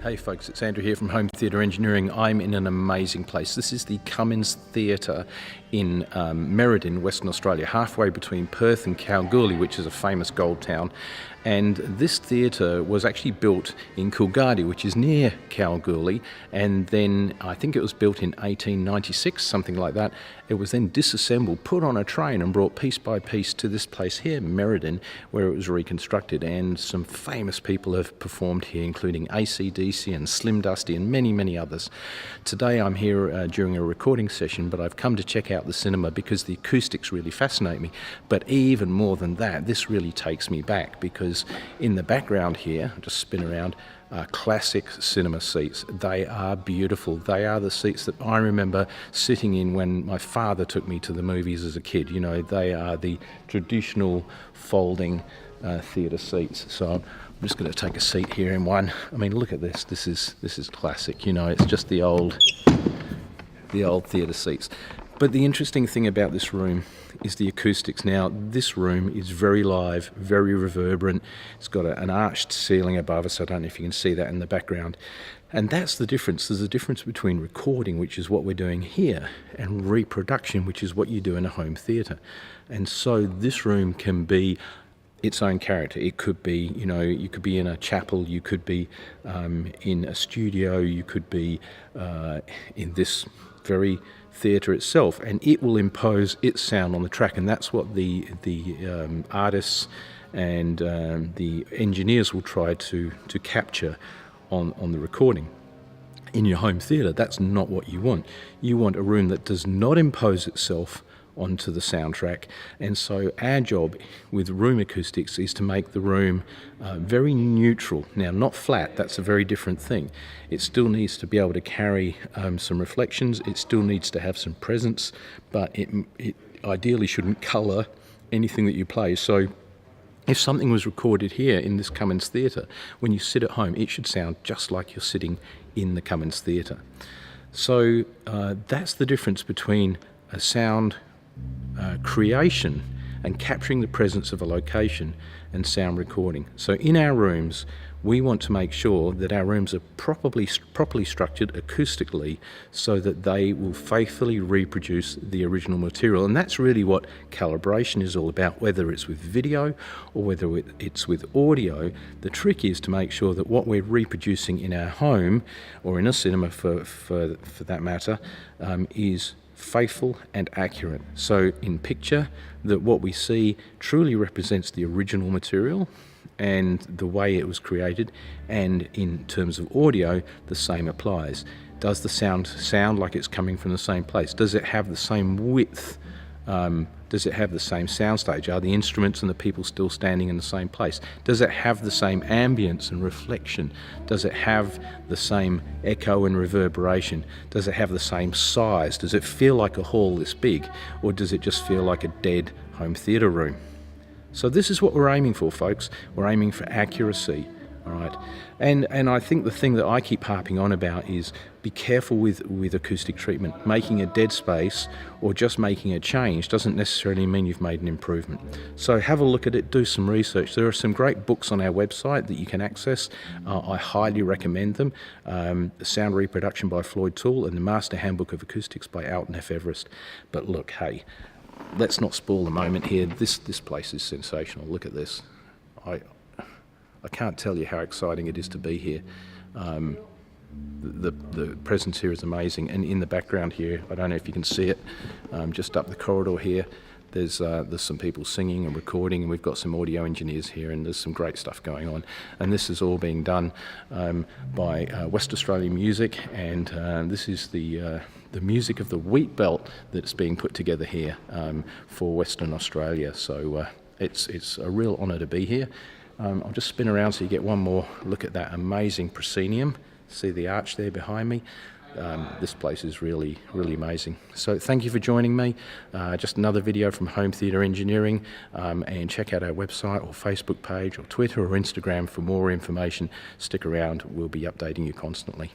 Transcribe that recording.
Hey folks, it's Andrew here from Home Theatre Engineering. I'm in an amazing place. This is the Cummins Theatre in Merredin, Western Australia, halfway between Perth and Kalgoorlie, which is a famous gold town. And this theatre was actually built in Coolgardie, which is near Kalgoorlie, and then I think it was built in 1896, something like that. It was then disassembled, put on a train and brought piece by piece to this place here, Merredin, where it was reconstructed, and some famous people have performed here, including AC/DC and Slim Dusty and many, many others. Today I'm here during a recording session, but I've come to check out the cinema because the acoustics really fascinate me. But even more than that, this really takes me back, because in the background here, I'll just spin around, classic cinema seats. They are beautiful. They are the seats that I remember sitting in when my father took me to the movies as a kid. You know, they are the traditional folding theatre seats. So I'm just going to take a seat here in one. I mean, look at this. This is classic. You know, it's just the old theatre seats. But the interesting thing about this room is the acoustics. Now, this room is very live, very reverberant. It's got an arched ceiling above us. I don't know if you can see that in the background. And that's the difference. There's a difference between recording, which is what we're doing here, and reproduction, which is what you do in a home theatre. And so this room can be its own character. It could be, you know, you could be in a chapel, you could be in a studio, you could be in this very theatre itself, and it will impose its sound on the track. And that's what the artists and the engineers will try to capture on the recording. In your home theatre, that's not what you want. You want a room that does not impose itself onto the soundtrack. And so our job with room acoustics is to make the room very neutral. Now, not flat, that's a very different thing. It still needs to be able to carry some reflections, it still needs to have some presence, but it ideally shouldn't colour anything that you play. So if something was recorded here in this Cummins Theatre, when you sit at home, it should sound just like you're sitting in the Cummins Theatre. So that's the difference between a sound creation and capturing the presence of a location and sound recording. So in our rooms, we want to make sure that our rooms are properly structured acoustically so that they will faithfully reproduce the original material. And that's really what calibration is all about, whether it's with video or whether it's with audio. The trick is to make sure that what we're reproducing in our home, or in a cinema for that matter, is faithful and accurate. So in picture, that what we see truly represents the original material and the way it was created, and in terms of audio, the same applies. Does the sound like it's coming from the same place? Does it have the same width? Does it have the same soundstage? Are the instruments and the people still standing in the same place? Does it have the same ambience and reflection? Does it have the same echo and reverberation? Does it have the same size? Does it feel like a hall this big, or does it just feel like a dead home theatre room? So this is what we're aiming for, folks. We're aiming for accuracy. All right, and I think the thing that I keep harping on about is be careful with acoustic treatment. Making a dead space or just making a change doesn't necessarily mean you've made an improvement. So have a look at it, do some research. There are some great books on our website that you can access. I highly recommend them. The Sound Reproduction by Floyd Toole and the Master Handbook of Acoustics by Alton F. Everest. But look, hey, let's not spoil the moment here. This place is sensational. Look at this. I can't tell you how exciting it is to be here. The presence here is amazing, and in the background here, I don't know if you can see it, just up the corridor here, there's some people singing and recording, and we've got some audio engineers here, and there's some great stuff going on. And this is all being done by West Australian Music, and this is the music of the wheat belt that's being put together here for Western Australia. So it's a real honour to be here. I'll just spin around so you get one more look at that amazing proscenium. See the arch there behind me? This place is really, really amazing. So thank you for joining me. Just another video from Home Theatre Engineering, and check out our website or Facebook page or Twitter or Instagram for more information. Stick around, we'll be updating you constantly.